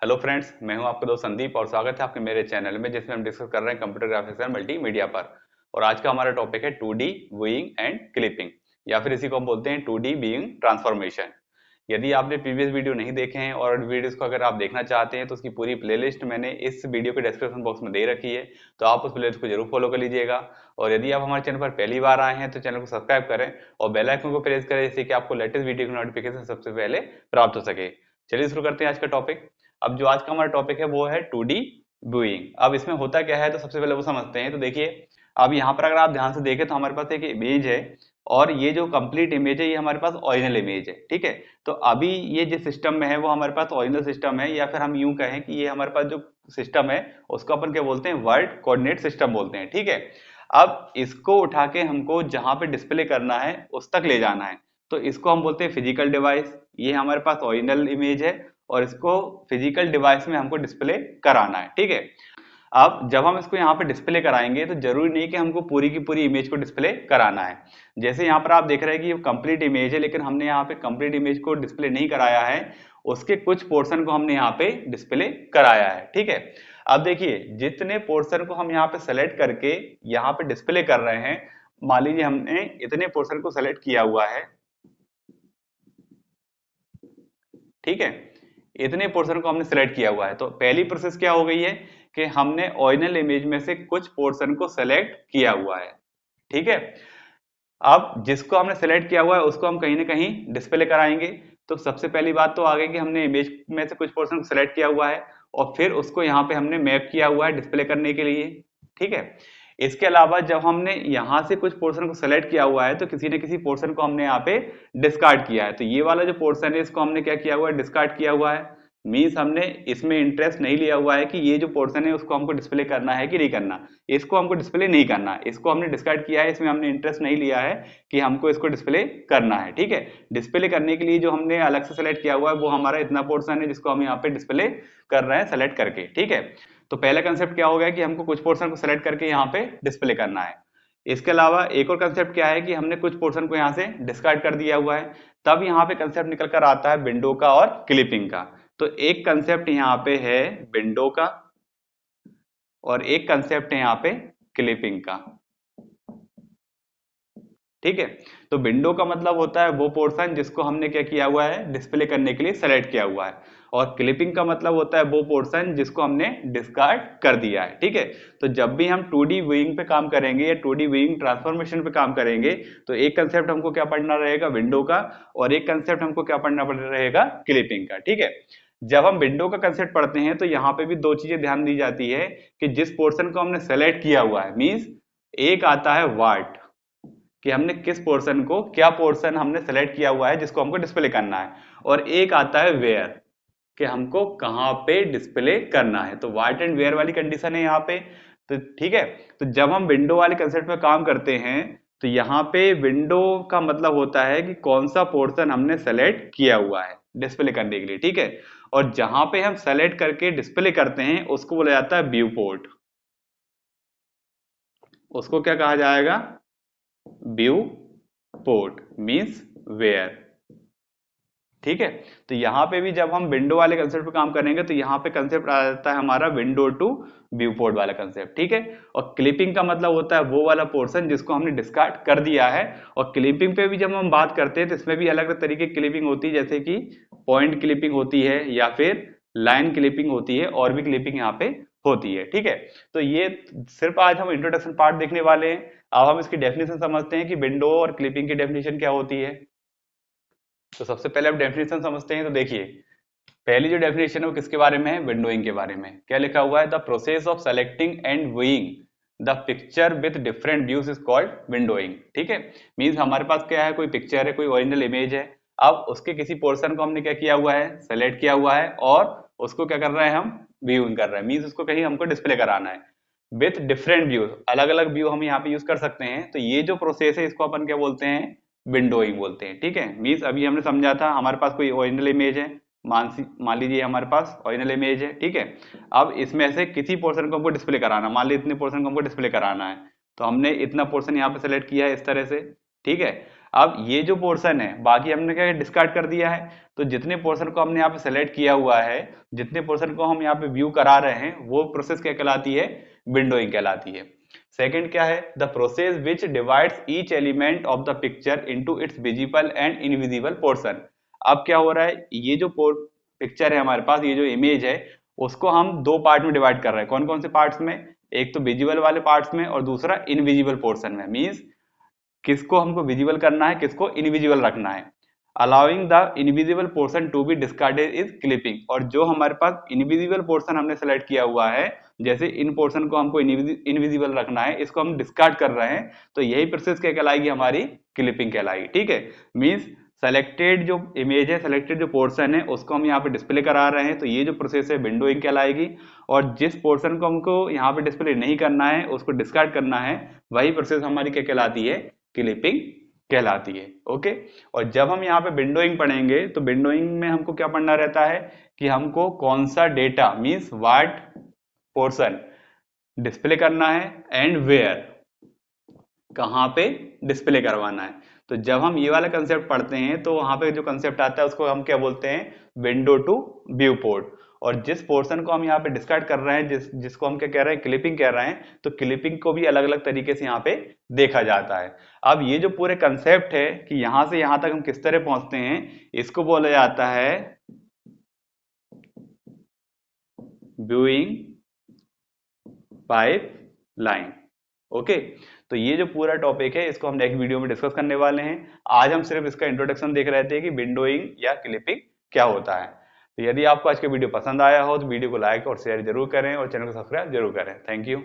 Hello friends, मैं हूं आपका दोस्त संदीप और स्वागत है आपके मेरे चैनल में जिसमें हम डिस्कस कर रहे हैं कंप्यूटर ग्राफिक्स एंड मल्टीमीडिया पर। और आज का हमारा टॉपिक है 2D व्यूइंग एंड क्लिपिंग, या फिर इसी को हम बोलते हैं 2D व्यूइंग ट्रांसफॉर्मेशन। यदि आपने प्रीवियस वीडियो नहीं देखे हैं और वीडियोस को अगर आप देखना चाहते हैं तो उसकी पूरी प्लेलिस्ट मैंने इस वीडियो के डिस्क्रिप्शन बॉक्स में दे रखी है, तो आप उस प्लेलिस्ट को जरूर फॉलो कर लीजिएगा। और यदि आप हमारे चैनल पर पहली बार आए हैं तो चैनल को सब्सक्राइब करें और बेल आइकन को प्रेस करें, जिससे कि आपको लेटेस्ट वीडियो की नोटिफिकेशन सबसे पहले प्राप्त हो सके। चलिए शुरू करते हैं आज का टॉपिक। अब जो आज का हमारा टॉपिक है वो है 2D व्यूइंग। अब इसमें होता क्या है तो सबसे पहले वो समझते हैं। तो देखिए, अब यहाँ पर अगर आप ध्यान से देखें तो हमारे पास एक इमेज है और ये जो कंप्लीट इमेज है ये हमारे पास ओरिजिनल इमेज है। ठीक है, तो अभी ये जिस सिस्टम में है वो हमारे पास ओरिजिनल सिस्टम है, या फिर हम यूं कहें कि ये हमारे पास जो सिस्टम है उसको अपन क्या बोलते हैं, वर्ल्ड कोऑर्डिनेट सिस्टम बोलते हैं। ठीक है, अब इसको उठा के हमको जहां पे डिस्प्ले करना है उस तक ले जाना है, तो इसको हम बोलते हैं फिजिकल डिवाइस। ये हमारे पास ओरिजिनल इमेज है और इसको फिजिकल डिवाइस में हमको डिस्प्ले कराना है। ठीक है, अब जब हम इसको यहाँ पे डिस्प्ले कराएंगे तो जरूरी नहीं कि हमको पूरी की पूरी इमेज को डिस्प्ले कराना है। जैसे यहाँ पर आप देख रहे हैं कि ये कंप्लीट इमेज है, लेकिन हमने यहाँ पे कंप्लीट इमेज को डिस्प्ले नहीं कराया है, उसके कुछ पोर्शन को हमने यहाँ पे डिस्प्ले कराया है। ठीक है, अब देखिए जितने पोर्शन को हम यहाँ पे सेलेक्ट करके यहाँ पे डिस्प्ले कर रहे हैं, मान लीजिए हमने इतने पोर्शन को सेलेक्ट किया हुआ है। ठीक है, इतने पोर्शन को हमने सेलेक्ट किया हुआ है, तो पहली प्रोसेस क्या हो गई है कि हमने ओरिजिनल इमेज में से कुछ पोर्शन को सेलेक्ट किया हुआ है। ठीक है, अब जिसको हमने सेलेक्ट किया हुआ है उसको हम कहीं ना कहीं डिस्प्ले कराएंगे। तो सबसे पहली बात तो आ गई कि हमने इमेज में से कुछ पोर्शन को सेलेक्ट किया हुआ है और फिर उसको यहाँ पे हमने मैप किया हुआ है डिस्प्ले करने के लिए। ठीक है, इसके अलावा जब हमने यहाँ से कुछ पोर्शन को सेलेक्ट किया हुआ है तो किसी न किसी पोर्शन को हमने यहाँ पे डिस्कार्ड किया है। तो ये वाला जो पोर्शन है इसको हमने क्या किया हुआ है, डिस्कार्ड किया हुआ है। मीन्स हमने इसमें इंटरेस्ट नहीं लिया हुआ है कि ये जो पोर्शन है उसको हमको डिस्प्ले करना है कि नहीं करना, इसको हमको डिस्प्ले नहीं करना, इसको हमने डिस्कार्ड किया है, इसमें हमने इंटरेस्ट नहीं लिया है कि हमको इसको डिस्प्ले करना है। ठीक है, डिस्प्ले करने के लिए जो हमने अलग से सेलेक्ट किया हुआ है वो हमारा इतना पोर्शन है जिसको हम यहाँ पे डिस्प्ले कर रहे हैं सेलेक्ट करके। ठीक है, तो पहला कंसेप्ट क्या हो गया कि हमको कुछ पोर्शन को सेलेक्ट करके यहाँ पे डिस्प्ले करना है। इसके अलावा एक और कंसेप्ट क्या है कि हमने कुछ पोर्शन को यहाँ से डिस्कार्ड कर दिया हुआ है। तब यहाँ पे कंसेप्ट निकल कर आता है विंडो का और क्लिपिंग का। तो एक कंसेप्ट यहाँ पे है विंडो का और एक कंसेप्ट है यहाँ पे क्लिपिंग का। ठीक है, तो विंडो का मतलब होता है वो पोर्शन जिसको हमने क्या किया हुआ है, डिस्प्ले करने के लिए सेलेक्ट किया हुआ है। और क्लिपिंग का मतलब होता है वो पोर्शन जिसको हमने डिस्कार्ड कर दिया है। ठीक है, तो जब भी हम 2D व्यूइंग पे काम करेंगे या 2D व्यूइंग ट्रांसफॉर्मेशन पे काम करेंगे तो एक कंसेप्ट हमको क्या पढ़ना रहेगा, विंडो का, और एक कंसेप्ट हमको क्या पढ़ना रहेगा, क्लिपिंग का। ठीक है, जब हम विंडो का कंसेप्ट पढ़ते हैं तो यहाँ पे भी दो चीजें ध्यान दी जाती है कि जिस पोर्शन को हमने सेलेक्ट किया हुआ है, मीन्स एक आता है वाट, कि हमने किस पोर्शन को, क्या पोर्शन हमने सेलेक्ट किया हुआ है जिसको हमको डिस्प्ले करना है, और एक आता है वेयर, कि हमको कहाँ पे डिस्प्ले करना है। तो वाट एंड वेयर वाली कंडीशन है यहाँ पे। तो ठीक है, तो जब हम विंडो वाले कंसेप्ट में काम करते हैं तो यहाँ पे विंडो का मतलब होता है कि कौन सा पोर्शन हमने सेलेक्ट किया हुआ है डिस्प्ले करने के लिए। ठीक है, और जहां पे हम सेलेक्ट करके डिस्प्ले करते हैं उसको बोला जाता है व्यू पोर्ट। उसको क्या कहा जाएगा, व्यू पोर्ट मीन्स वेयर। ठीक है, तो यहाँ पे भी जब हम विंडो वाले कंसेप्ट पे काम करेंगे तो यहाँ पे कंसेप्ट आ जाता है हमारा विंडो टू व्यू पोर्ट वाला कंसेप्ट। ठीक है, और क्लिपिंग का मतलब होता है वो वाला पोर्शन जिसको हमने डिस्कार्ड कर दिया है। और क्लिपिंग पे भी जब हम बात करते हैं तो इसमें भी अलग अलग तरीके की क्लिपिंग होती है, जैसे कि पॉइंट क्लिपिंग होती है या फिर लाइन क्लिपिंग होती है, और भी क्लिपिंग यहाँ पे होती है। ठीक है, तो ये सिर्फ आज हम इंट्रोडक्शन पार्ट देखने वाले हैं। अब हम इसकी डेफिनेशन समझते हैं कि विंडो और क्लिपिंग की डेफिनेशन क्या होती है। तो सबसे पहले आप डेफिनेशन समझते हैं। तो देखिए, पहली जो डेफिनेशन है वो किसके बारे में है, विंडोइंग के बारे में। क्या लिखा हुआ है, the process of selecting and viewing the picture with different views is called windowing. ठीक है, मींस हमारे पास क्या है, कोई पिक्चर है, कोई ओरिजिनल इमेज है। अब उसके किसी पोर्शन को हमने क्या किया हुआ है, सेलेक्ट किया हुआ है, और उसको क्या कर रहे हैं, हम व्यूइंग कर रहे हैं, मींस उसको कहीं हमको डिस्प्ले कराना है विथ डिफरेंट व्यूज। अलग अलग व्यू हम यहाँ पे यूज कर सकते हैं। तो ये जो प्रोसेस है इसको अपन क्या बोलते हैं, विंडोइंग बोलते हैं। ठीक है, मीन्स अभी हमने समझा था हमारे पास कोई ओरिजिनल इमेज है, मान लीजिए हमारे पास ओरिजिनल इमेज है। ठीक है, अब इसमें से किसी पोर्शन को हमको डिस्प्ले कराना, मान लीजिए इतने पोर्शन को हमको डिस्प्ले कराना है, तो हमने इतना पोर्शन यहाँ पे सेलेक्ट किया है इस तरह से। ठीक है, अब ये जो पोर्शन है बाकी हमने क्या डिस्कार्ड कर दिया है, तो जितने पोर्शन को हमने यहाँ पे सेलेक्ट किया हुआ है, जितने पोर्शन को हम यहाँ पे व्यू करा रहे हैं, वो प्रोसेस क्या कहलाती है, विंडोइंग कहलाती है। सेकंड क्या है, the process which divides each element of the picture into its visible and invisible portion. अब क्या हो रहा है, ये जो पिक्चर है हमारे पास, ये जो इमेज है, उसको हम दो पार्ट में डिवाइड कर रहे हैं। कौन कौन से पार्ट्स में, एक तो विजिबल वाले पार्ट्स में और दूसरा इनविजिबल पोर्शन में। मींस किसको हमको विजिबल करना है, किसको इनविजिबल रखना है। Allowing the invisible portion to be discarded is clipping. और जो हमारे पास इनविजिबल पोर्शन हमने सेलेक्ट किया हुआ है, जैसे इन पोर्शन को हमको इनविजिबल रखना है, इसको हम डिस्कार्ड कर रहे हैं, तो यही प्रोसेस क्या कहलाएगी, हमारी क्लिपिंग कहलाएगी। ठीक है, मींस सेलेक्टेड जो इमेज है, सेलेक्टेड जो पोर्शन है, उसको हम यहाँ पे डिस्प्ले करा रहे हैं, तो ये जो प्रोसेस है विंडोइंग कहलाएगी। और जिस पोर्शन को हमको यहाँ पे डिस्प्ले नहीं करना है, उसको डिस्कार्ड करना है, वही प्रोसेस हमारी क्या कहलाती है, क्लिपिंग कहलाती है। ओके, और जब हम यहाँ पे विंडोइंग पढ़ेंगे, तो विंडोइंग में हमको क्या पढ़ना रहता है कि हमको कौन सा data, means what portion display करना है एंड वेयर, कहाँ पे डिस्प्ले करवाना है। तो जब हम ये वाला कंसेप्ट पढ़ते हैं, तो वहां पे जो कंसेप्ट आता है उसको हम क्या बोलते हैं, विंडो टू व्यू पोर्ट। और जिस पोर्शन को हम यहाँ पे डिस्कार्ड कर रहे हैं, जिसको हम क्या कह रहे हैं, क्लिपिंग कह रहे हैं, तो क्लिपिंग को भी अलग अलग तरीके से यहाँ पे देखा जाता है। अब ये जो पूरे कंसेप्ट है कि यहां से यहां तक हम किस तरह पहुंचते हैं, इसको बोला जाता है व्यूइंग पाइपलाइन। ओके, तो ये जो पूरा टॉपिक है, इसको हम नेक्स्ट वीडियो में डिस्कस करने वाले हैं। आज हम सिर्फ इसका इंट्रोडक्शन देख रहे थे कि विंडोइंग या क्लिपिंग क्या होता है। तो यदि आपको आज का वीडियो पसंद आया हो, तो वीडियो को लाइक और शेयर जरूर करें और चैनल को सब्सक्राइब जरूर करें। Thank you.